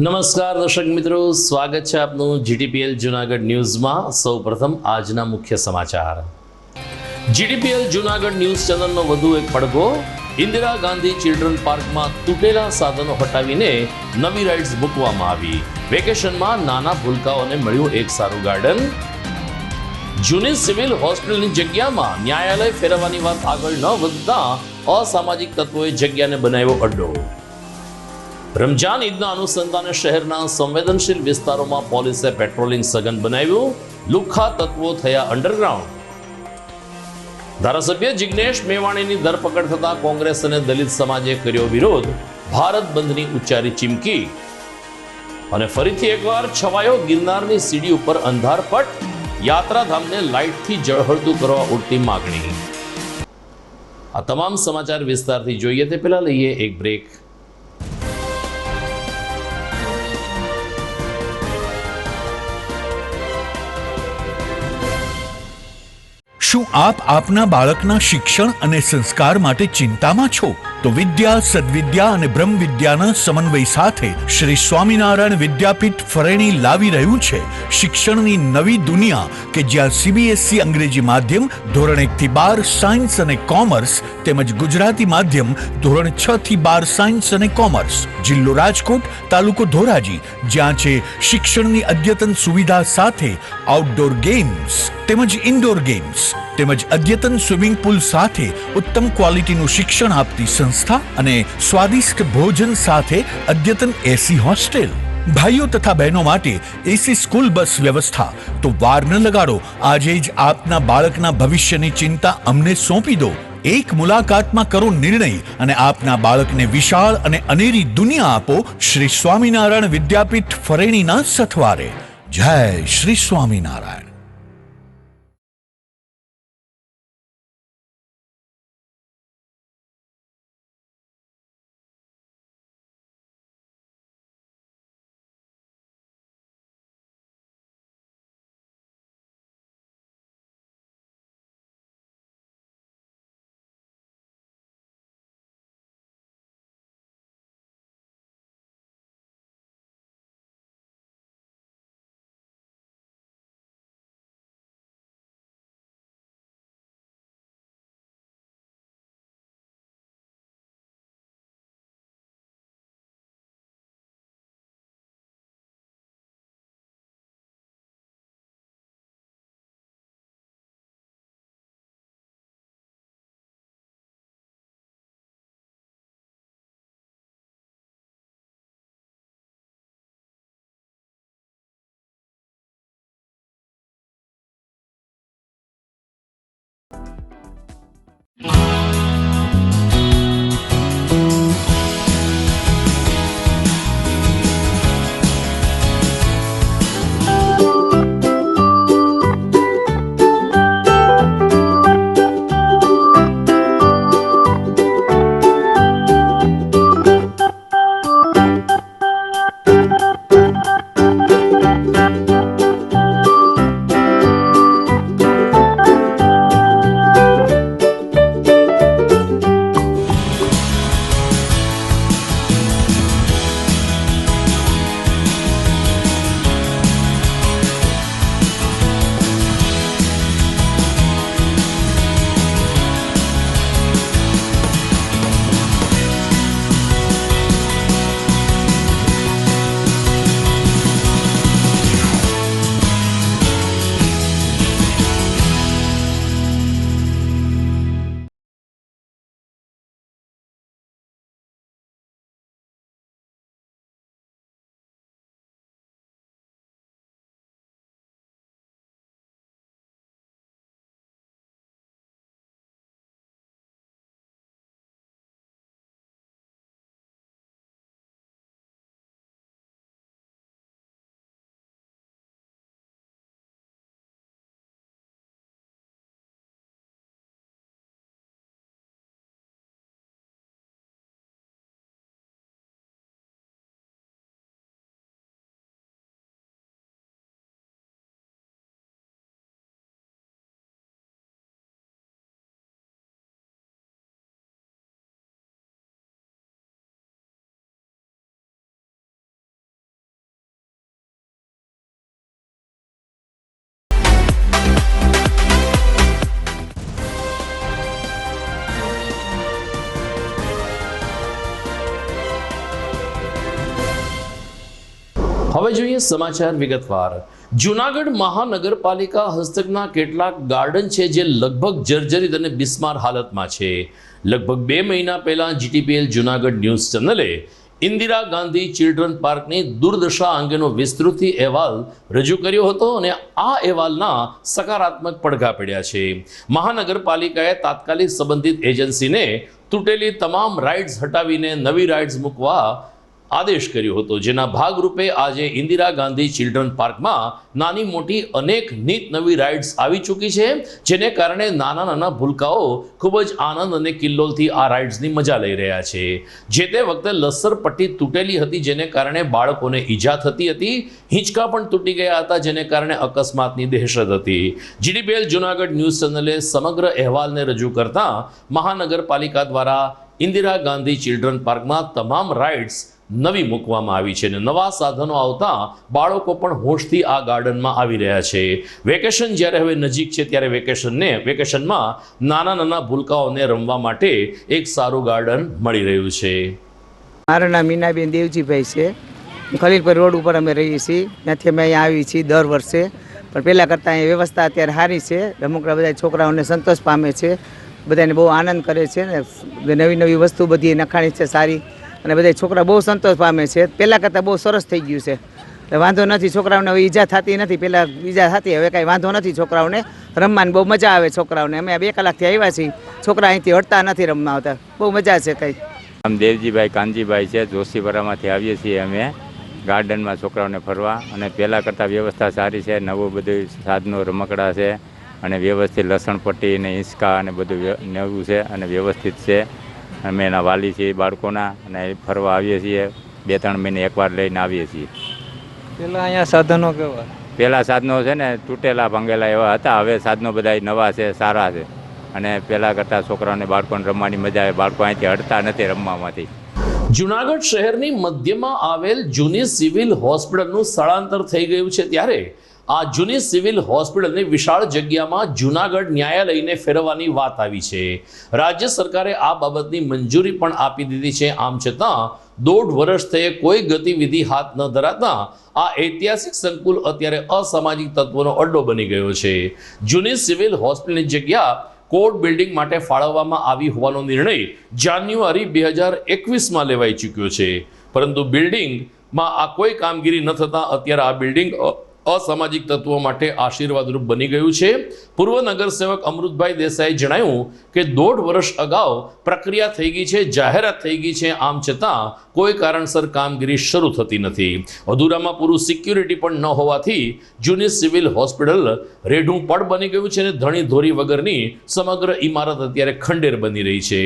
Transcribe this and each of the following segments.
નમસ્કાર દર્શક મિત્રો, સ્વાગત છે આપનું જીટીપીએલ જૂનાગઢ ન્યૂઝમાં. સૌપ્રથમ આજના મુખ્ય સમાચાર. જીટીપીએલ જૂનાગઢ ન્યૂઝ ચેનલનો વધુ એક પડઘો. ઇન્દિરા ગાંધી ચિલ્ડ્રન પાર્કમાં તૂટેલા સાધનો હટાવીને નવી રાઇડ્સ મૂકવામાં આવી. વેકેશનમાં નાના ભૂલકાઓને મળ્યું એક સારું ગાર્ડન. જૂની સિવિલ હોસ્પિટલની જગ્યામાં ન્યાયાલય ફેરવવાની વાત આગળ ન વધતા અસામાજિક તત્વોએ જગ્યાને બનાવ્યો અડ્ડો. રમજાન ઈદના અનુસંધાને શહેરના સંવેદનશીલ વિસ્તારોમાં પોલીસે પેટ્રોલિંગ સઘન બનાવ્યું. લુખ્ખા તત્વો થયા અંડરગ્રાઉન્ડ. ધારાસભ્ય જિગ્નેશ મેવાણીની ધરપકડ થતા કોંગ્રેસ અને દલિત સમાજે કર્યો વિરોધ. ભારત બંધની ઉચ્ચારી ચીમકી. અને ફરીથી એકવાર છવાયો ગિરનારની સીડી ઉપર અંધારપટ. યાત્રાધામને લાઇટથી ઝળહળતું કરવા ઉઠતી માગણી. આ તમામ સમાચાર વિસ્તારથી જોઈએ તે પહેલા લઈએ એક બ્રેક. શું આપ આપના બાળકના શિક્ષણ અને સંસ્કાર માટે ચિંતામાં છો? તો વિદ્યા, સદવિદ્યા અને બ્રહ્મ વિદ્યાના સમન્વય સાથે શ્રી સ્વામિનારાયણ વિદ્યાપીઠ ફરેણી લાવી રહ્યું છે શિક્ષણની નવી દુનિયા કે જ્યાં સીબીએસઈ અંગ્રેજી માધ્યમ ધોરણ 1 થી 12 સાયન્સ અને કોમર્સ તેમજ ગુજરાતી માધ્યમ ધોરણ 6 થી 12 સાયન્સ અને કોમર્સ. જિલ્લો રાજકોટ, તાલુકો ધોરાજી, જ્યાં છે શિક્ષણની અદ્યતન સુવિધા સાથે આઉટડોર ગેમ્સ તેમજ ઇન્ડોર ગેમ્સ તેમજ અદ્યતન સ્વિમિંગ પુલ સાથે ઉત્તમ ક્વોલિટીનું શિક્ષણ આપતી સંસ્થા અને સ્વાદિષ્ટ ભોજન સાથે અદ્યતન એસી હોસ્ટેલ. ભાઈઓ તથા બહેનો માટે એસી સ્કૂલ બસ વ્યવસ્થા. તો વાર ન લગાડો, આજે જ આપના બાળકના ભવિષ્યની ચિંતા અમને સોંપી દો. એક મુલાકાતમાં કરો નિર્ણય અને આપના બાળકને વિશાળ અને અનેરી દુનિયા આપો શ્રી સ્વામિનારાયણ વિદ્યાપીઠ ફરેણીના સથવારે. જય શ્રી સ્વામિનારાયણ. હવે જોઈએ સમાચાર વિગતવાર. જૂનાગઢ મહાનગરપાલિકા હસ્તકના કેટલાક ગાર્ડન છે જે લગભગ જર્જરિત અને બિસ્માર હાલતમાં છે. લગભગ 2 મહિના પહેલા જીટીપીએલ જૂનાગઢ ન્યૂઝ ચેનલે ઇન્દિરા ગાંધી ચિલ્ડ્રન પાર્કની દુર્દશા અંગેનો વિસ્તૃત અહેવાલ રજૂ કર્યો હતો અને આ અહેવાલના સકારાત્મક પડઘા પડ્યા છે. મહાનગરપાલિકાએ તાત્કાલિક સંબંધિત એજન્સીને તૂટેલી તમામ રાઇડ્સ હટાવીને નવી રાઇડ્સ મૂકવા આદેશ કર્યો હતો, જેના ભાગરૂપે આજે ઇન્દિરા ગાંધી ચિલ્ડ્રન પાર્કમાં નાની મોટી અનેક નીત નવી રાઇડ્સ આવી ચૂકી છે, જેને કારણે નાના નાના ભૂલકાઓ ખૂબ જ આનંદ અને કિલ્લોલથી આ રાઇડ્સની મજા લઈ રહ્યા છે. જે તે વખતે લસર પટ્ટી તૂટેલી હતી, જેને કારણે બાળકોને ઈજા થતી હતી. હિંચકા પણ તૂટી ગયા હતા, જેને કારણે અકસ્માતની દહેશત હતી. જીડીપીએલ જૂનાગઢ ન્યૂઝ ચેનલે સમગ્ર અહેવાલને રજૂ કરતા મહાનગરપાલિકા દ્વારા ઇન્દિરા ગાંધી ચિલ્ડ્રન પાર્કમાં તમામ રાઇડ્સ નવી મૂકવામાં આવી છે અને નવા સાધનો આવતા બાળકો પણ હોશથી આ ગાર્ડનમાં આવી રહ્યા છે. વેકેશન જ્યારે હવે નજીક છે ત્યારે વેકેશનમાં નાના નાના ભૂલકાઓને રમવા માટે એક સારું ગાર્ડન મળી રહ્યું છે. મારું નામ મીનાબેન દેવજીભાઈ છે. ખલીલપર રોડ ઉપર અમે રહીએ છીએ. ત્યાંથી અમે અહીંયા આવીએ છીએ દર વર્ષે, પણ પહેલાં કરતાં અહીં વ્યવસ્થા અત્યારે સારી છે. રમકડા બધા છોકરાઓને સંતોષ પામે છે, બધાને બહુ આનંદ કરે છે ને નવી નવી વસ્તુ બધી નખાણી છે સારી, અને બધા છોકરા બહુ સંતોષ પામે છે. પહેલાં કરતાં બહુ સરસ થઈ ગયું છે, વાંધો નથી. છોકરાઓને હવે ઈજા થતી નથી, પહેલાં ઈજા થતી, હવે કાંઈ વાંધો નથી. છોકરાઓને રમવાની બહુ મજા આવે. છોકરાઓને અમે 2 કલાકથી આવ્યા છીએ, છોકરા અહીંથી હટતા નથી રમવા આવતા, બહુ મજા છે. કંઈ આમ દેવજીભાઈ કાનજીભાઈ છે, જોશીપરામાંથી આવીએ છીએ અમે ગાર્ડનમાં છોકરાઓને ફરવા, અને પહેલાં કરતાં વ્યવસ્થા સારી છે. નવું બધું સાધનો રમકડા છે અને વ્યવસ્થિત લસણપટ્ટી અને હિંચકા અને બધું નવું છે અને વ્યવસ્થિત છે. અમે એના વાલી છીએ બાળકોના, અને ફરવા આવીએ છીએ. 2-3 મહિને એકવાર લઈને આવીએ છીએ. પેલા અહીંયા સાધનો કેવા? પહેલાં સાધનો છે ને તૂટેલા ભાંગેલા એવા હતા, હવે સાધનો બધા નવા છે, સારા છે, અને પહેલાં કરતાં છોકરાઓને બાળકોને રમવાની મજા આવે. બાળકો અહીંથી હટતા નથી રમવામાંથી. જૂનાગઢ શહેરની મધ્યમાં આવેલ જૂની સિવિલ હોસ્પિટલનું સ્થળાંતર થઈ ગયું છે, ત્યારે આ જૂની સિવિલ હોસ્પિટલની વિશાળ જગ્યામાં જૂનાગઢ ન્યાયાલયને ફેરવવાની વાત આવી છે. રાજ્ય સરકારે આ બાબતની મંજૂરી પણ આપી દીધી છે. આમ છતાં 1.5 વર્ષ થયે કોઈ ગતિવિધિ હાથ ન ધરાતા આ ઐતિહાસિક સંકુલ અત્યારે અસામાજિક તત્વોનો અડ્ડો બની ગયો છે. જૂની સિવિલ હોસ્પિટલની જગ્યા કોર્ટ બિલ્ડિંગ માટે ફાળવવામાં આવી હોવાનો નિર્ણય જાન્યુઆરી 2021માં લેવાઈ ચૂક્યો છે, પરંતુ બિલ્ડિંગમાં આ કોઈ કામગીરી ન થતાં અત્યારે આ બિલ્ડિંગ અસામાજિક તત્વો માટે આશીર્વાદરૂપ બની ગયું છે. પૂર્વ નગરસેવક અમૃતભાઈ દેસાઈએ જણાવ્યું કે 1.5 વર્ષ અગાઉ પ્રક્રિયા થઈ ગઈ છે, જાહેરાત થઈ ગઈ છે, આમ છતાં કોઈ કારણસર કામગીરી શરૂ થતી નથી. અધૂરામાં પૂરું સિક્યુરિટી પણ ન હોવાથી જૂની સિવિલ હોસ્પિટલ રેઢું પડ બની ગયું છે અને ધણી ધોરી વગરની સમગ્ર ઇમારત અત્યારે ખંડેર બની રહી છે.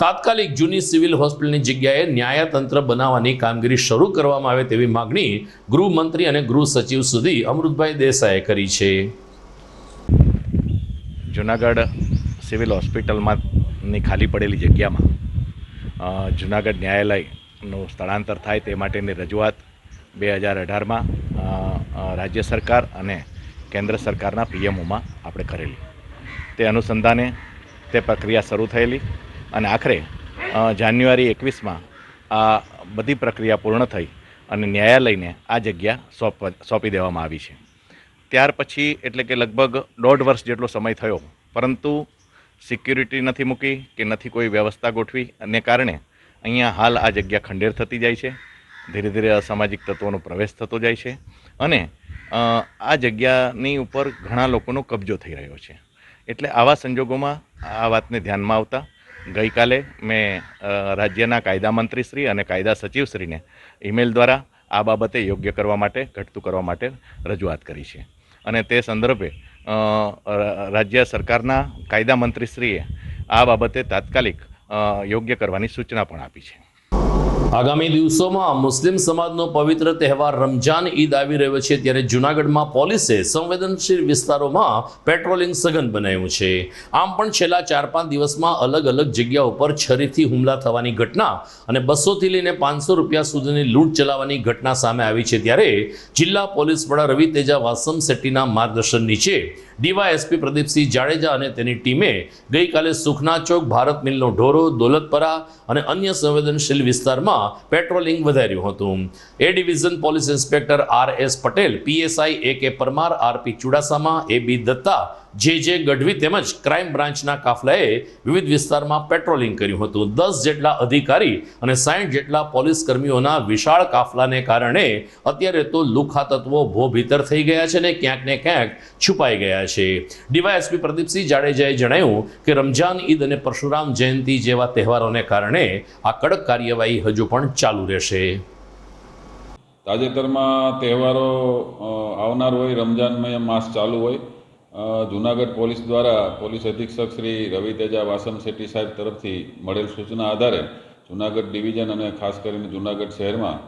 તાત્કાલિક જૂની સિવિલ હોસ્પિટલની જગ્યાએ ન્યાયતંત્ર બનાવવાની કામગીરી શરૂ કરવામાં આવે તેવી માગણી ગૃહમંત્રી અને ગૃહ સચિવ સુધી અમૃતભાઈ દેસાઈએ કરી છે. જૂનાગઢ સિવિલ હોસ્પિટલમાંની ખાલી પડેલી જગ્યામાં જૂનાગઢ ન્યાયાલયનું સ્થળાંતર થાય તે માટેની રજૂઆત 2018માં રાજ્ય સરકાર અને કેન્દ્ર સરકારના પીએમઓમાં આપણે કરેલી. તે અનુસંધાને તે પ્રક્રિયા શરૂ થયેલી અને આખરે જાન્યુઆરી 21માં આ બધી પ્રક્રિયા પૂર્ણ થઈ અને ન્યાયાલયને આ જગ્યા સોંપી દેવામાં આવી છે. ત્યાર પછી એટલે કે લગભગ 1.5 વર્ષ જેટલો સમય થયો, પરંતુ સિક્યુરિટી નથી મૂકી કે નથી કોઈ વ્યવસ્થા ગોઠવી, અને કારણે અહીંયા હાલ આ જગ્યા ખંડેર થતી જાય છે. ધીરે ધીરે અસામાજિક તત્વોનો પ્રવેશ થતો જાય છે અને આ જગ્યાની ઉપર ઘણા લોકોનો કબજો થઈ રહ્યો છે. એટલે આવા સંજોગોમાં આ વાતને ધ્યાનમાં આવતા ગઈકાલે મેં રાજ્યના કાયદા મંત્રીશ્રી અને કાયદા સચિવશ્રીને ઈમેલ દ્વારા આ બાબતે યોગ્ય કરવા માટે, ઘટતું કરવા માટે રજૂઆત કરી છે. અને તે સંદર્ભે રાજ્ય સરકારના કાયદા મંત્રીશ્રીએ આ બાબતે તાત્કાલિક યોગ્ય કરવાની સૂચના પણ આપી છે. આગામી દિવસોમાં મુસ્લિમ સમાજનો પવિત્ર તહેવાર રમજાન ઈદ આવી રહ્યો છે, ત્યારે જૂનાગઢમાં પોલીસે સંવેદનશીલ વિસ્તારોમાં પેટ્રોલિંગ સઘન બનાવ્યું છે. આમ પણ છેલ્લા 4-5 દિવસમાં અલગ અલગ જગ્યા ઉપર છરીથી હુમલા થવાની ઘટના અને 200થી લઈને 500 રૂપિયા સુધીની લૂંટ ચલાવવાની ઘટના સામે આવી છે. ત્યારે જિલ્લા પોલીસ વડા રવિ તેજા વાસમ શેટ્ટીના માર્ગદર્શન નીચે ડીવાયએસપી પ્રદીપસિંહ જાડેજા અને તેની ટીમે ગઈકાલે સુખના ચોક, ભારત મિલનો ઢોરો, દોલતપરા અને અન્ય સંવેદનશીલ વિસ્તારમાં વિસ્તારમાં પેટ્રોલિંગ વધાર્યું હતું. A division police inspector RS Patel, PSI AK Parmar, RP Chudasama, AB Datta, JJ Gadhvi તેમજ ક્રાઇમ બ્રાન્ચના કાફલાએ વિવિધ વિસ્તારમાં પેટ્રોલિંગ કર્યું હતું. 10 જેટલા અધિકારી અને 60 જેટલા પોલીસ કર્મીઓના વિશાળ કાફલાને કારણે અત્યારે તો લુખ્ખા તત્વો ભોભીતર થઈ ગયા છે અને ક્યાંક ને ક્યાંક છુપાઈ ગયા છે. DYSP પ્રદીપસિંહ જાડેજાએ જણાવ્યું કે રમઝાન, ઈદ અને પરશુરામ જયંતિ જેવા તહેવારોને કારણે આ કડક કાર્યવાહી હજુ પણ ચાલુ રહેશે. તાજેતરમાં તહેવારો આવનાર હોય, રમઝાન માસ ચાલુ હોય, જૂનાગઢ પોલીસ દ્વારા પોલીસ અધિક્ષક શ્રી રવિ તેજા વાસમ શેટ્ટી સાહેબ તરફથી મળેલ સૂચના આધારે જૂનાગઢ ડિવિઝન અને ખાસ કરીને જૂનાગઢ શહેરમાં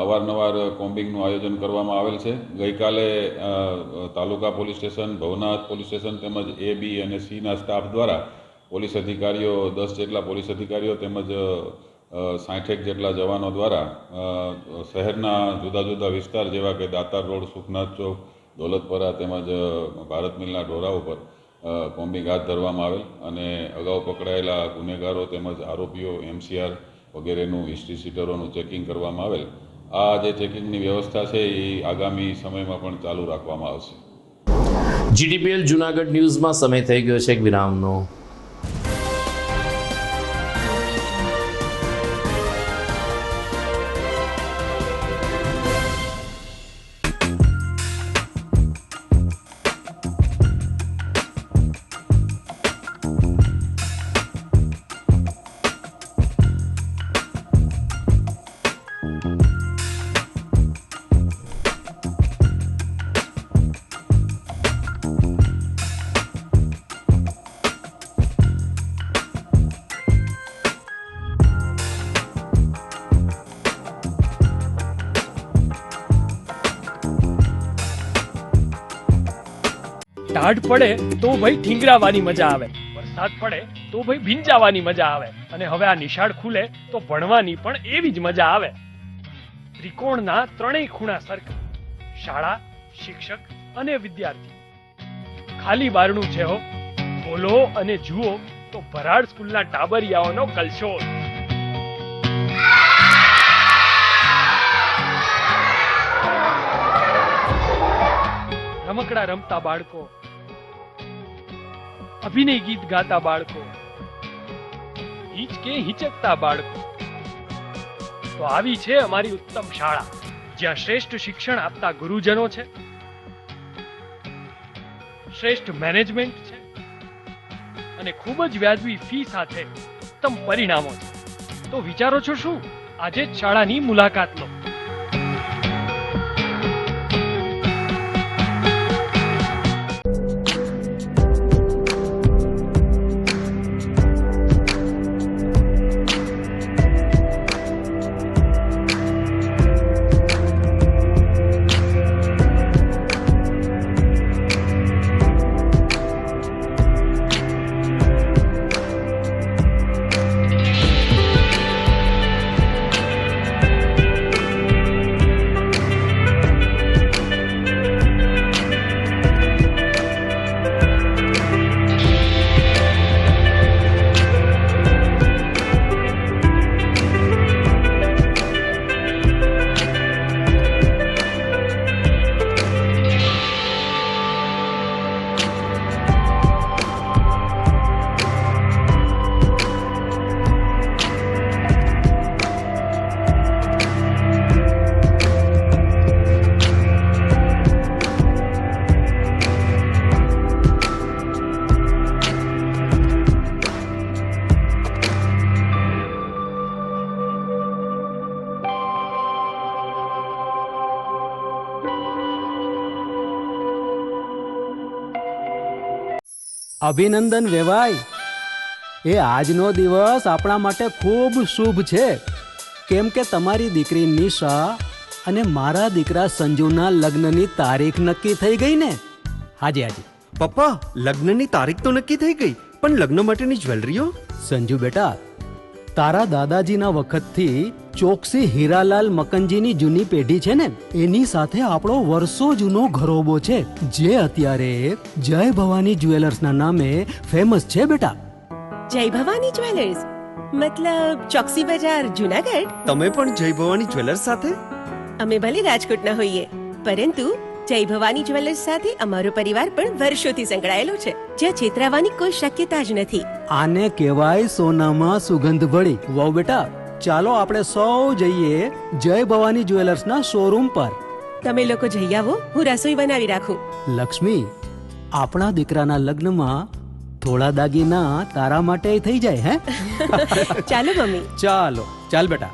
અવારનવાર કોમ્બિંગનું આયોજન કરવામાં આવેલ છે. ગઈકાલે taluka police station, Bhavnath police station તેમજ A, B અને Cના સ્ટાફ દ્વારા પોલીસ અધિકારીઓ 10 જેટલા પોલીસ અધિકારીઓ તેમજ 60 જેટલા જવાનો દ્વારા શહેરના જુદા જુદા વિસ્તાર જેવા કે દાતાર રોડ, સુખનાથ ચોક, દોલતપરા તેમજ ભારત મિલના ઢોરા ઉપર કોમ્બિંગ હાથ ધરવામાં આવેલ અને અગાઉ પકડાયેલા ગુનેગારો તેમજ આરોપીઓ, MCR વગેરેનું હિસ્ટ્રી શીટરોનું ચેકિંગ કરવામાં આવેલ. આ જે ચેકિંગની વ્યવસ્થા છે એ આગામી સમયમાં પણ ચાલુ રાખવામાં આવશે. GTPL જૂનાગઢ ન્યૂઝમાં સમય થઈ ગયો છે એક વિરામનો. ટાઢ પડે તો ભાઈ ઠીંગરાવાની મજા આવે, વરસાદ પડે તો ભાઈ ભીંજાવાની મજા આવે, અને હવે આ નિશાળ ખુલે તો ભણવાની પણ એવી જ મજા આવે. ત્રિકોણના ત્રણેય ખૂણા સરખા, શાળા, શિક્ષક અને વિદ્યાર્થી. ખાલી બારણું છે હો, ખોલો અને જુઓ તો ભરાડ સ્કૂલના ટાબરિયાઓનો કલશોલ. રમકડા રમતા બાળકો, અભિનય ગીત ગાતા બાળકો, હિચકે હિચકતા બાળકો. તો આવી છે અમારી ઉત્તમ શાળા, જ્યાં શ્રેષ્ઠ શિક્ષણ આપતા ગુરુજનો છે, શ્રેષ્ઠ મેનેજમેન્ટ છે અને ખૂબ જ વ્યાજબી ફી સાથે ઉત્તમ પરિણામો છે. તો વિચારો છો શું? આજે જ શાળાની મુલાકાત લો. અભિનંદન વેવાઈ, એ આજનો દિવસ આપણા માટે ખૂબ શુભ છે, કેમ કે તમારી દીકરી નિશા અને મારા દીકરા સંજુના લગ્નની તારીખ નક્કી થઈ ગઈ ને. હાજી હાજી પપ્પા, લગ્નની તારીખ તો નક્કી થઈ ગઈ, પણ લગ્ન માટેની જ્વેલરીઓ? સંજુ બેટા, તારા દાદાજીના વખતથી ચોકસી હીરાલાલ મકનજીની જૂની પેઢી છે ને, એની સાથે આપણો વર્ષો જૂનો ઘરોબો છે, જે અત્યારે જય ભવાની જ્વેલર્સના નામે ફેમસ છે બેટા. જય ભવાની જ્વેલર્સ મતલબ ચોકસી બજાર જુનાગઢ? તમે પણ જય ભવાની જ્વેલર્સ સાથે? અમે ભલે રાજકોટના હોઈએ, પરંતુ જય ભવાની જ્વેલર્સ સાથે અમારો પરિવાર પણ વર્ષોથી સંકળાયેલો છે, જ્યાં છેતરાવાની કોઈ શક્યતા જ નથી. આને કહેવાય સોનામાં સુગંધ ભળી. વાવ બેટા, ચાલો આપણે સૌ જઈએ જય ભવાની જ્વેલર્સના શોરૂમ પર. તમે લોકો જઈ આવો, હું રસોઈ બનાવી રાખું. લક્ષ્મી, આપણા દીકરાના લગ્નમાં થોડા દાગીના તારા માટે થઈ જાય. હે ચાલો મમ્મી. ચાલો ચાલ બેટા.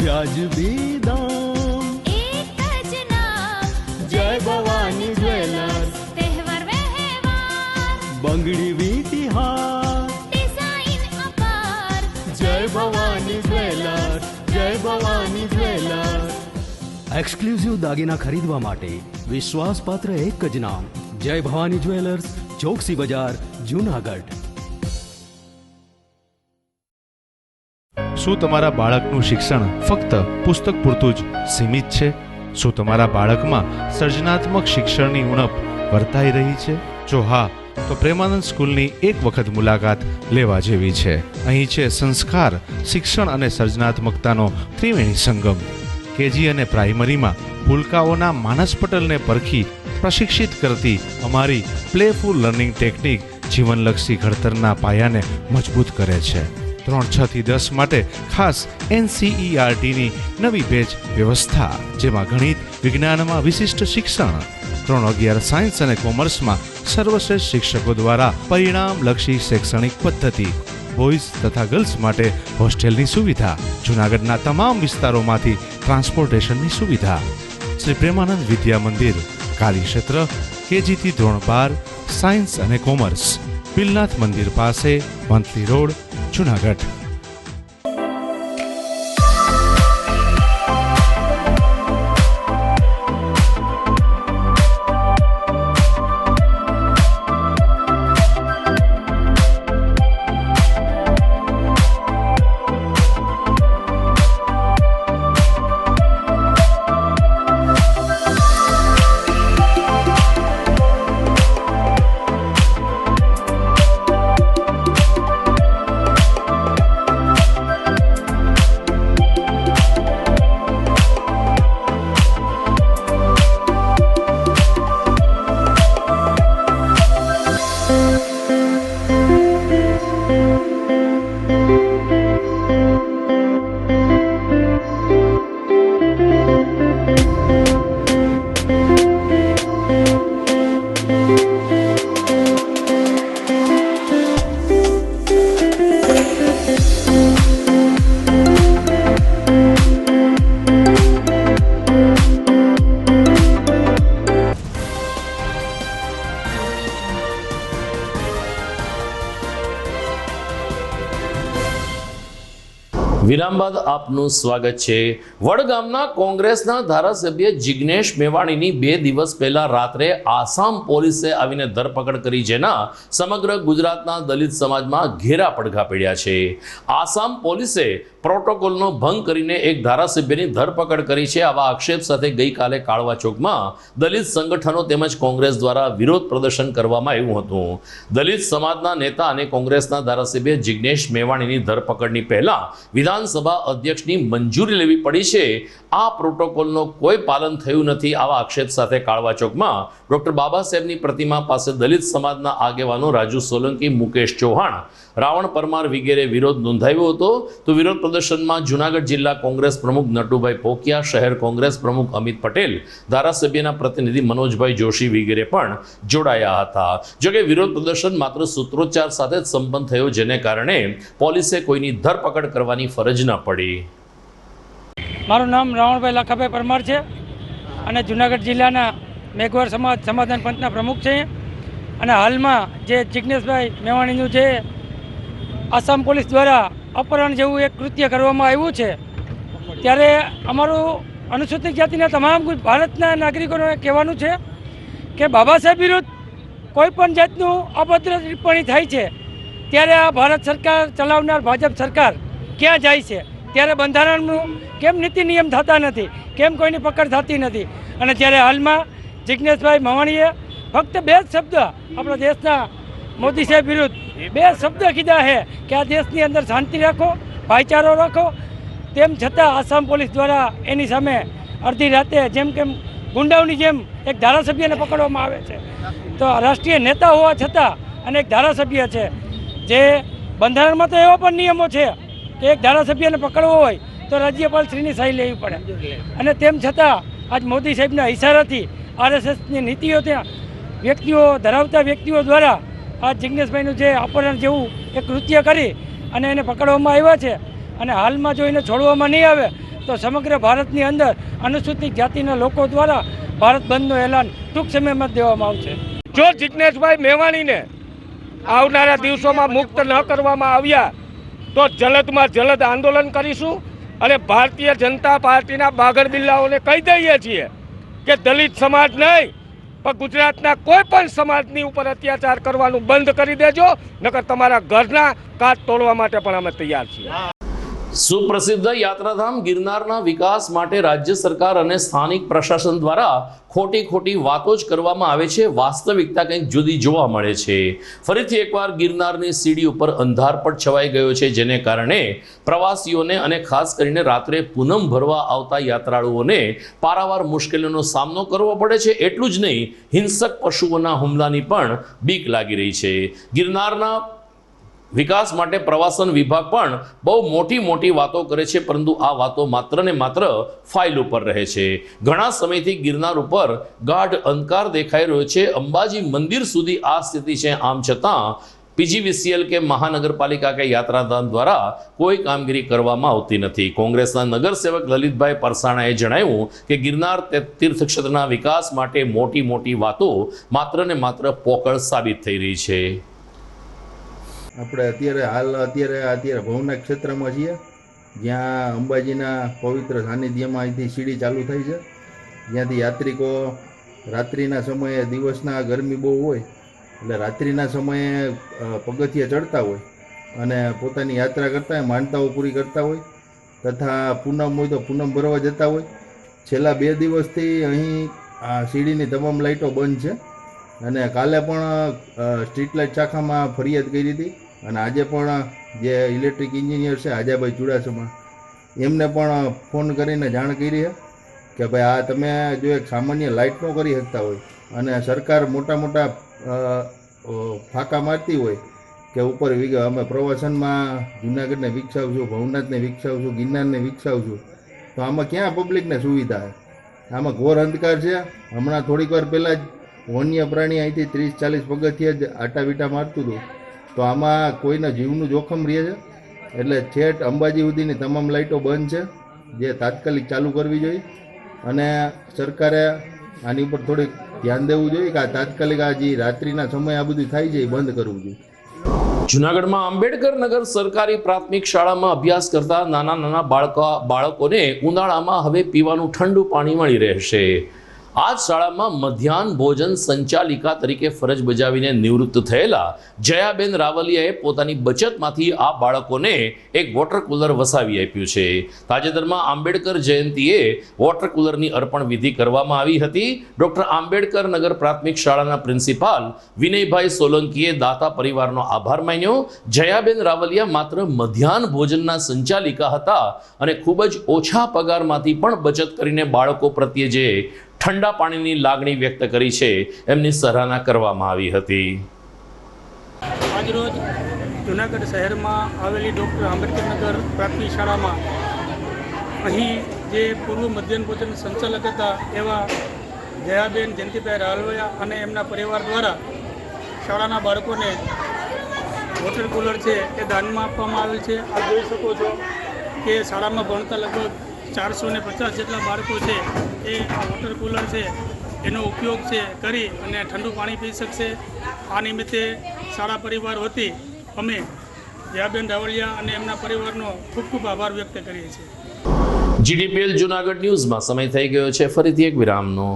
વ્યાજબી દામ, એક જ નામ, જય ભવાની જ્વેલર્સ. તહેવાર વ્યવહાર, બંગડી વીટી હાર, ડિઝાઇન અપાર, જય ભવાની જ્વેલર્સ, જય ભવાની જ્વેલર્સ. એક્સક્લુઝિવ દાગીના ખરીદવા માટે વિશ્વાસપાત્ર એક જ નામ, જય ભવાની જ્વેલર્સ, ચોકસી બજાર, જુનાગઢ. શું તમારા બાળકનું શિક્ષણ ફક્ત પુસ્તક પૂરતું જ સીમિત છે? શું તમારા બાળકમાં સર્જનાત્મક શિક્ષણની ઉણપ વર્તાઈ રહી છે? જો હા, તો પ્રેમાનંદ સ્કૂલની એક વખત મુલાકાત લેવા જેવી છે. અહીં છે સંસ્કાર, શિક્ષણ અને સર્જનાત્મકતાનો ત્રિવેણી સંગમ. કેજી અને પ્રાઇમરીમાં ભૂલકાઓના માનસ પટલને પરખી પ્રશિક્ષિત કરતી અમારી પ્લેફુલ લર્નિંગ ટેકનિક જીવનલક્ષી ઘડતરના પાયાને મજબૂત કરે છે. 3, 6 થી 10 માટે ખાસ NCERTની નવી બેચ વ્યવસ્થા, જેમાં ગણિત વિજ્ઞાનમાં વિશિષ્ટ શિક્ષણ, 3, 11 સાયન્સ અને કોમર્સમાં સર્વશ્રેષ્ઠ શિક્ષકો દ્વારા પરિણામલક્ષી શૈક્ષણિક પદ્ધતિ, બોયઝ તથા ગર્લ્સ માટે હોસ્ટેલની સુવિધા, જૂનાગઢના તમામ વિસ્તારોમાંથી ટ્રાન્સપોર્ટેશનની સુવિધા. શ્રી પ્રેમાનંદ વિદ્યા મંદિર, કાર્યક્ષેત્ર KG થી ધોરણ 12, સાયન્સ અને કોમર્સ, પિલનાથ મંદિર પાસે, વંથલી રોડ, જૂનાગઢ. વિરામ બાદ આપનું સ્વાગત છે. વડગામના કોંગ્રેસના ધારાસભ્ય જિગ્નેશ મેવાણીની 2 દિવસ પહેલા રાત્રે આસામ પોલીસે આવીને ધરપકડ કરી, જેના સમગ્ર ગુજરાતના દલિત સમાજમાં ઘેરા પડઘા પડ્યા છે. આસામ પોલીસે પ્રોટોકોલનો ભંગ કરીને એક ધારાસભ્યની ધરપકડ કરી છે. આવા આક્ષેપ સાથે ગઈકાલે કાળવા ચોકમાં દલિત સંગઠનો તેમજ કોંગ્રેસ દ્વારા વિરોધ પ્રદર્શન કરવામાં આવ્યું હતું. દલિત સમાજના નેતા અને કોંગ્રેસના ધારાસભ્ય જિગ્નેશ મેવાણીની ધરપકડની પહેલા વિધાનસભા અધ્યક્ષની મંજૂરી લેવી પડી છે. આ પ્રોટોકોલનો કોઈ પાલન થયું નથી. આવા આક્ષેપ સાથે કાળવા ચોકમાં ડોક્ટર બાબા સાહેબની પ્રતિમા પાસે દલિત સમાજના આગેવાનો રાજુ સોલંકી, મુકેશ ચૌહાણ, રાવણ પરમાર વગેરે વિરોધ નોંધાવ્યો હતો. તો વિરોધ પ્રદર્શનમાં જૂનાગઢ જિલ્લા કોંગ્રેસ પ્રમુખ નટુભાઈ પોકિયા, શહેર કોંગ્રેસ પ્રમુખ અમિત પટેલ, ધારાસભ્યના પ્રતિનિધિ મનોજભાઈ જોશી વગેરે પણ જોડાયા હતા. જોકે વિરોધ પ્રદર્શન માત્ર સૂત્રોચ્ચાર સાથે જ સંપન્ન થયો, જેને કારણે પોલીસે કોઈની ધરપકડ કરવાની ફરજ ન પડી. મારું નામ રાવણભાઈ લાખાભાઈ પરમાર છે અને જૂનાગઢ જિલ્લાના મેઘવાર સમાજ સમાધાન પંથના પ્રમુખ છે. અને હાલમાં જે જિગ્નેશભાઈ મેવાણીનું જે આસામ પોલીસ દ્વારા અપહરણ જેવું એક કૃત્ય કરવામાં આવ્યું છે, ત્યારે અમારું અનુસૂચિત જાતિના તમામ ભારતના નાગરિકોને કહેવાનું છે કે બાબા સાહેબ વિરુદ્ધ કોઈ પણ જાતનું અભદ્ર ટિપ્પણી થાય છે ત્યારે આ ભારત સરકાર ચલાવનાર ભાજપ સરકાર ક્યાં જાય છે ત્યારે બંધારણનું કેમ નીતિ નિયમ થતા નથી, કેમ કોઈની પકડ થતી નથી? અને જ્યારે હાલમાં જિજ્ઞેશભાઈ મવાણીએ ફક્ત 2 જ શબ્દ આપણા દેશના મોદી સાહેબ વિરુદ્ધ 2 શબ્દ કીધા છે કે આ દેશની અંદર શાંતિ રાખો, ભાઈચારો રાખો. તેમ છતાં આસામ પોલીસ દ્વારા એની સામે અડધી રાતે જેમ કેમ ગુંડાઓની જેમ એક ધારાસભ્યને પકડવામાં આવે છે. તો રાષ્ટ્રીય નેતા હોવા છતાં અને એક ધારાસભ્ય છે, જે બંધારણમાં તો એવા પણ નિયમો છે કે એક ધારાસભ્યને પકડવો હોય તો રાજ્યપાલ શ્રીની સહી લેવી પડે. અને તેમ છતાં આજ મોદી સાહેબના ઇશારાથી RSSની નીતિઓ ત્યાં વ્યક્તિઓ ધરાવતા વ્યક્તિઓ દ્વારા આ જિજ્ઞેશભાઈનું જે અપહરણ જેવું એક કૃત્ય કરી અને એને પકડવામાં આવ્યા છે. અને હાલમાં જો એને છોડવામાં નહીં આવે તો સમગ્ર ભારતની અંદર અનુસૂચિત જાતિના લોકો દ્વારા ભારત બંધનું એલાન ટૂંક સમયમાં જ દેવામાં આવશે. જો જિજ્ઞેશભાઈ મેવાણીને આવનારા દિવસોમાં મુક્ત ન કરવામાં આવ્યા તો જલદમાં જલદ આંદોલન કરીશું અને ભારતીય જનતા પાર્ટીના બાગડ બિલ્લાઓને કહી દઈએ છીએ કે દલિત સમાજ નહીં પણ ગુજરાતના કોઈ પણ સમાજની ઉપર અત્યાચાર કરવાનું બંધ કરી દેજો, નકર તમારા ઘરના કાચ તોડવા માટે પણ અમે તૈયાર છીએ. સુપ્રસિદ્ધ યાત્રાધામ ગિરનારના વિકાસ માટે રાજ્ય સરકાર અને સ્થાનિક પ્રશાસન દ્વારા ખોટી વાતો જ કરવામાં આવે છે. વાસ્તવિકતા કંઈક જુદી જોવા મળે છે. ફરીથી એકવાર ગિરનારની સીડી ઉપર અંધારપટ છવાઈ ગયો છે, જેને કારણે પ્રવાસીઓને અને ખાસ કરીને રાત્રે પૂનમ ભરવા આવતા યાત્રાળુઓને પારાવાર મુશ્કેલીઓનો સામનો કરવો પડે છે. એટલું જ નહીં, હિંસક પશુઓના હુમલાની પણ બીક લાગી રહી છે. ગિરનારના વિકાસ માટે પ્રવાસન વિભાગ પણ બહુ મોટી વાતો કરે છે, પરંતુ આ વાતો માત્ર ને માત્ર ફાઇલ ઉપર રહે છે. ઘણા સમયથી ગિરનાર ઉપર ગાઢ અંધકાર દેખાઈ રહ્યો છે. અંબાજી મંદિર સુધી આ સ્થિતિ છે. આમ છતાં PGVCL કે મહાનગરપાલિકા કે યાત્રાધામ દ્વારા કોઈ કામગીરી કરવામાં આવતી નથી. કોંગ્રેસના નગરસેવક લલિતભાઈ પરસાણાએ જણાવ્યું કે ગિરનાર તીર્થક્ષેત્રના વિકાસ માટે મોટી વાતો માત્ર ને માત્ર પોકળ સાબિત થઈ રહી છે. આપણે અત્યારે ભવનાથ ક્ષેત્રમાં છીએ, જ્યાં અંબાજીના પવિત્ર સાનિધ્યમાં અહીંથી સીડી ચાલુ થઈ છે, જ્યાંથી યાત્રિકો રાત્રિના સમયે, દિવસના ગરમી બહુ હોય એટલે રાત્રિના સમયે પગથિયા ચડતા હોય અને પોતાની યાત્રા કરતા હોય, માનતાઓ પૂરી કરતા હોય, તથા પૂનમ હોય તો પૂનમ ભરવા જતા હોય. છેલ્લા 2 દિવસથી અહીં આ સીડીની તમામ લાઇટો બંધ છે અને કાલે પણ સ્ટ્રીટ લાઇટ શાખામાં ફરિયાદ કરી હતી અને આજે પણ જે ઇલેક્ટ્રિક એન્જિનિયર છે આજાભાઈ ચુડાસમા, એમને પણ ફોન કરીને જાણ કરી છે કે ભાઈ આ તમે જો એક સામાન્ય લાઇટ ન કરી શકતા હોય અને સરકાર મોટા ફાંકા મારતી હોય કે ઉપર અમે પ્રવાસનમાં જૂનાગઢને વિકસાવશું, ભવનાથને વિકસાવશું, ગિરનારને વિકસાવશું, તો આમાં ક્યાં પબ્લિકને સુવિધા છે? આમાં ઘોર અંધકાર છે. હમણાં થોડીક વાર પહેલાં જ વન્ય પ્રાણી અહીંથી 30-40 પગથિયા જ આટાવીટા મારતું હતું, તો આમાં કોઈના જીવનું જોખમ રહે છે. એટલે છેટ અંબાજી સુધીની તમામ લાઇટો બંધ છે, જે તાત્કાલિક ચાલુ કરવી જોઈએ અને સરકારે આની ઉપર થોડીક ધ્યાન દેવું જોઈએ કે આ તાત્કાલિક આ જે રાત્રિના સમયે આ બધું થાય છે એ બંધ કરવું જોઈએ. જૂનાગઢમાં આંબેડકર નગર સરકારી પ્રાથમિક શાળામાં અભ્યાસ કરતા નાના બાળકોને ઉનાળામાં હવે પીવાનું ઠંડુ પાણી મળી રહેશે. આ જ શાળામાં મધ્યાહન ભોજન સંચાલિકા તરીકે ફરજ બજાવીને નિવૃત્ત થયેલા જયાબેન રાવલિયાએ પોતાની બચતમાંથી આ બાળકોને એક વોટર કુલર વસાવી આપ્યું છે. તાજેતરમાં આંબેડકર જયંતિએ વોટર કુલરની અર્પણ વિધિ કરવામાં આવી હતી. ડોક્ટર આંબેડકર નગર પ્રાથમિક શાળાના પ્રિન્સિપાલ વિનયભાઈ સોલંકીએ દાતા પરિવારનો આભાર માન્યો. જયાબેન રાવલિયા માત્ર મધ્યાહન ભોજનના સંચાલિકા હતા અને ખૂબ જ ઓછા પગારમાંથી પણ બચત કરીને બાળકો પ્રત્યે જે ઠંડા પાણીની લાગણી વ્યક્ત કરી છે, એમની સરાહના કરવામાં આવી હતી. આજરોજ જૂનાગઢ શહેરમાં આવેલી ડૉક્ટર આંબેડકર નગર પ્રાથમિક શાળામાં અહીં જે પૂર્વ મધ્યાહન ભોજન સંચાલક હતા એવા જયાબેન જયંતિભાઈ રાવલિયા અને એમના પરિવાર દ્વારા શાળાના બાળકોને વોટર કુલર છે એ દાનમાં આપવામાં આવેલ છે. આપ જોઈ શકો છો કે શાળામાં ભણતા લગભગ 450 જેટલા બાળકો છે એ આ વોટર કુલર છે એનો ઉપયોગ છે કરી અને ઠંડુ પાણી પી શકશે. આ નિમિત્તે શાળા પરિવાર વતી અમે જયાબેન રાવલિયા અને એમના પરિવારનો ખૂબ આભાર વ્યક્ત કરીએ છીએ. GTPL જૂનાગઢ ન્યૂઝમાં સમય થઈ ગયો છે ફરીથી એક વિરામનો.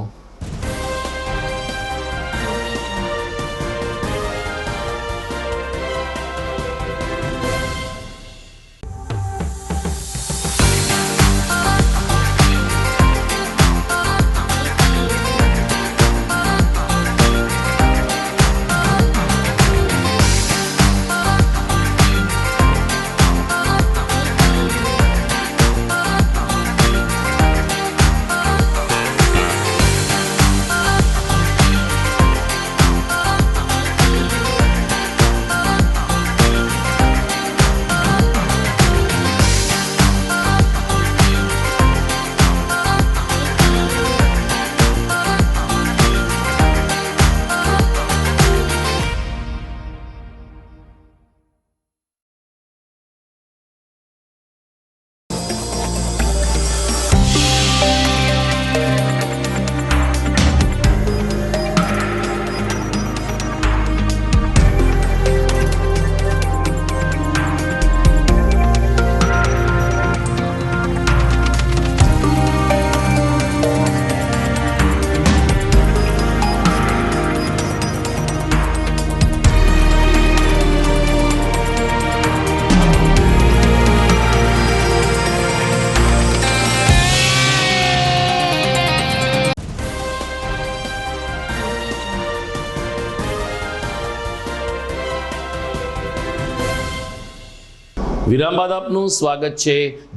વિરામ બાદ આપનું સ્વાગત છે.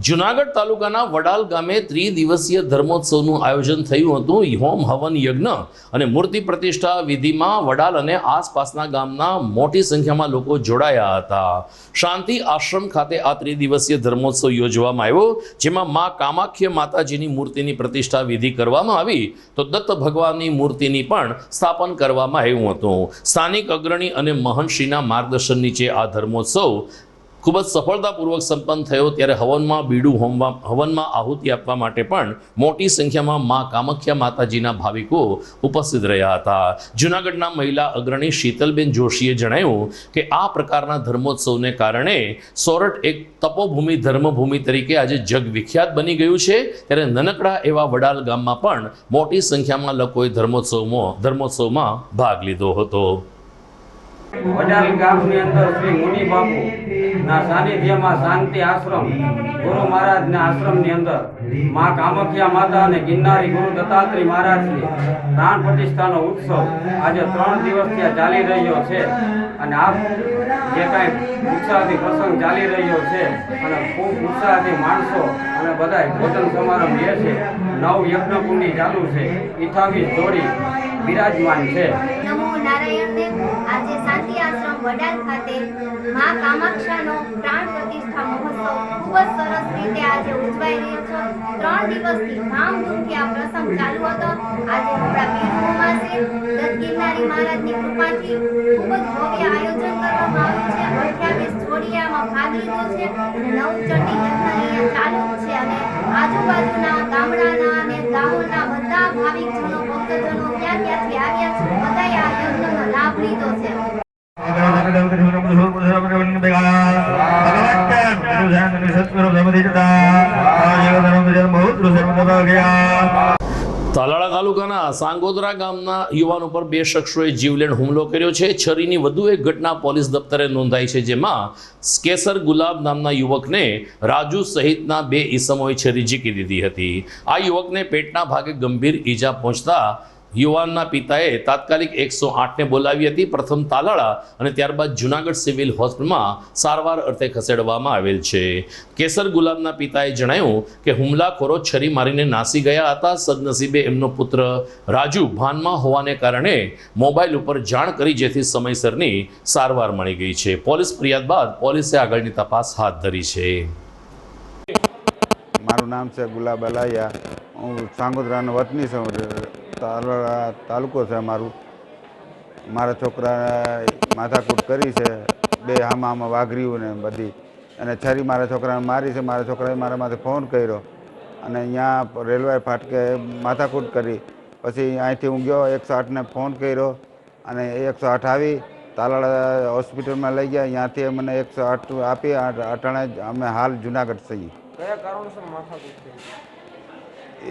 જુનાગઢ તાલુકાના વડાલ ગામે ત્રિદિવસીય ધર્મોત્સવનું આયોજન થયું હતું. હોમ હવન યજ્ઞ અને મૂર્તિ પ્રતિષ્ઠા વિધિમાં વડાલ અને આસપાસના ગામના મોટી સંખ્યામાં લોકો જોડાયા હતા. શાંતિ આશ્રમ ખાતે આ ત્રિદિવસીય ધર્મોત્સવ યોજવામાં આવ્યો, જેમાં મા કામાખ્ય માતાજીની મૂર્તિની પ્રતિષ્ઠા વિધિ કરવામાં આવી તો દત્ત ભગવાનની મૂર્તિની પણ સ્થાપન કરવામાં આવ્યું હતું. સ્થાનિક અગ્રણી અને મહંતશ્રીના માર્ગદર્શન નીચે આ ધર્મોત્સવ ખૂબ જ સફળતાપૂર્વક સંપન્ન થયો. ત્યારે હવનમાં આહુતિ આપવા માટે પણ મોટી સંખ્યામાં મા કામાખ્યા માતાજીના ભાવિકો ઉપસ્થિત રહ્યા હતા. જૂનાગઢના મહિલા અગ્રણી શીતલબેન જોશીએ જણાવ્યું કે આ પ્રકારના ધર્મોત્સવને કારણે સોરઠ એક તપોભૂમિ ધર્મભૂમિ તરીકે આજે જગવિખ્યાત બની ગયું છે. ત્યારે નાનકડા એવા વડાલ ગામમાં પણ મોટી સંખ્યામાં લોકોએ ધર્મોત્સવમાં ભાગ લીધો હતો. વડાલ ગામની અંદર શ્રી મુનિ બાપુ ના સાનિધ્યમાં શાંતિ આશ્રમ ગુરુ મહારાજના આશ્રમની અંદર મા કામાખ્યા માતા અને ગિરનારી ગુરુ દત્તાત્રેય મહારાજની પ્રાણ પ્રતિષ્ઠાનો ઉત્સવ આજે 3 દિવસથી ચાલી રહ્યો છે. અને આ જે કાંઈ ઉત્સાહથી પ્રસંગ ચાલી રહ્યો છે અને ખૂબ ઉત્સાહથી માણસો અને બધા ભોજન સમારંભ લે છે. 9 યજ્ઞકુંડી ચાલુ છે. 28 જોડી બિરાજમાન છે. નમો નારાયણ દેવ. આજે શાંતિ આશ્રમ વડાલ ખાતે મા કામાક્ષાનો પ્રાણ પ્રતિષ્ઠા મહોત્સવ ખૂબ જ સરસ રીતે આજે ઉજવાઈ રહ્યો છે. 3 દિવસથી ધામધૂમથી આ પ્રસંગ ચાલુ હતો. આજે આપણા બીરભૂમા છે દત્ત ગિરનારી મહારાજની કૃપાથી ખૂબ જ ભવ્ય આયોજન કરવામાં આવ્યું છે. 28 જોડિયામાં ભાગ લીધો છે અને 9 ચંડી યજ્ઞ અહીંયા ચાલુ છે. અને આજુબાજુના ગામડાના અને ગામોના બધા ભાવિકજનો ભક્તજનો ક્યાંથી આવ્યા છે. બધાએ આ યજ્ઞનો લાભ લીધો છે. તાલાળા તાલુકાના સાંગોદરા ગામના યુવાન ઉપર 2 શખ્સોએ જીવલેણ હુમલો કર્યો છે. છરીની વધુ એક ઘટના પોલીસ દફતરે નોંધાઈ છે, જેમાં કેસર ગુલાબ નામના યુવકને રાજુ સહિતના 2 ઈસમોએ છરી ઝીકી દીધી હતી. આ યુવકને પેટના ભાગે ગંભીર ઈજા પહોંચતા યુવાનના પિતાએ તાત્કાલિક 108ને બોલાવી હતી. પ્રથમ તાલાળા અને ત્યારબાદ જૂનાગઢ સિવિલ હોસ્પિટલમાં સારવાર અર્થે ખસેડવામાં આવેલ છે. કેસર ગુલાબના પિતાએ જણાવ્યું કે હુમલાખોરો છરી મારીને નાસી ગયા હતા. સદનસીબે એમનો પુત્ર રાજુ ભાનમાં હોવાને કારણે મોબાઈલ ઉપર જાણ કરી, જેથી સમયસરની સારવાર મળી ગઈ છે. પોલીસ ફરિયાદ બાદ પોલીસે આગળની તપાસ હાથ ધરી છે. મારું નામ છે ગુલાબ અલાયા. હું સાંગોદરાનો વતની છું. તાલાળા તાલુકો છે મારું. મારા છોકરા માથાકૂટ કરી છે, 2 આમાં વાઘરીયું ને બધી, અને છરી મારા છોકરાને મારી છે. મારા છોકરાએ મારા માથે ફોન કર્યો અને અહીંયા રેલવે ફાટકે માથાકૂટ કરી. પછી અહીંથી હું ગયો, 108ને ફોન કર્યો અને 108 આવી તાલાળા હોસ્પિટલમાં લઈ ગયા. અહીંયાથી મને 108 આપી. અટાણે અમે હાલ જુનાગઢ છીએ. કયા કારણોસર માથાકૂટ થઈ?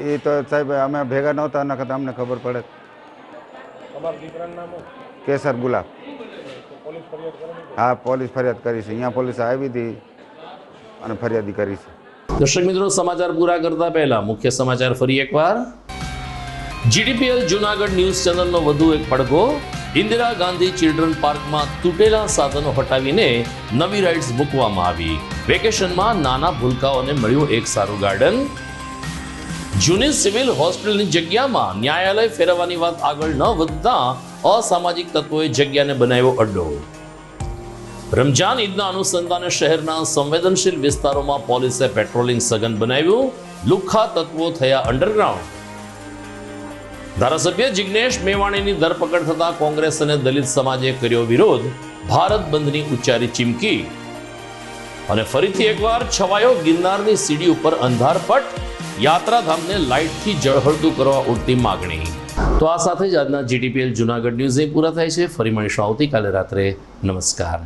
એ તો સાહેબ અમે ભેગા નહોતા, નકર અમને ખબર પડે. તમારા દીકરાનું નામ કેસર ગુલાબ. પોલીસ ફરિયાદ કરી? હા, પોલીસ ફરિયાદ કરી છે. અહીંયા પોલીસ આવી હતી અને ફરિયાદી કરી છે. દર્શક મિત્રો, સમાચાર પૂરા કરતા પહેલા મુખ્ય સમાચાર ફરી એકવાર. જીડીપીએલ જૂનાગઢ ન્યૂઝ ચેનલનો વધુ એક પડઘો. ઇન્દિરા ગાંધી ચિલ્ડ્રન પાર્કમાં તૂટેલા સાધનો હટાવીને નવી રાઇડ્સ મૂકવામાં આવી. વેકેશનમાં નાના ભૂલકાઓને મળ્યું એક સારું ગાર્ડન. જૂની સિવિલ હોસ્પિટલની જગ્યામાં ન્યાયાલય ફેરવવાની વાત આગળ ન વધતા અસામાજિક તત્વોએ જગ્યાને બનાવ્યો અડ્ડો. રમજાન ઈદના અનુસંધાને શહેરના સંવેદનશીલ વિસ્તારોમાં પોલીસે પેટ્રોલિંગ સઘન બનાવ્યું. લુખ્ખા તત્વો થયા અંડરગ્રાઉન્ડ. ધારાસભ્ય જિગ્નેશ મેવાણીની ધરપકડ થતા કોંગ્રેસ અને દલિત સમાજે કર્યો વિરોધ. ભારત બંધની ઉચ્ચારી ચીમકી. અને ફરીથી એકવાર છવાયો ગિરનારની સીડી ઉપર અંધારપટ. યાત્રાધામને લાઇટથી ઝળહળતું કરવા ઉઠતી માગણી. તો આ સાથે જ આજના જીટીપીએલ જૂનાગઢ ન્યૂઝ પૂરા થાય છે. ફરી મળીશું આવતીકાલે રાત્રે. નમસ્કાર.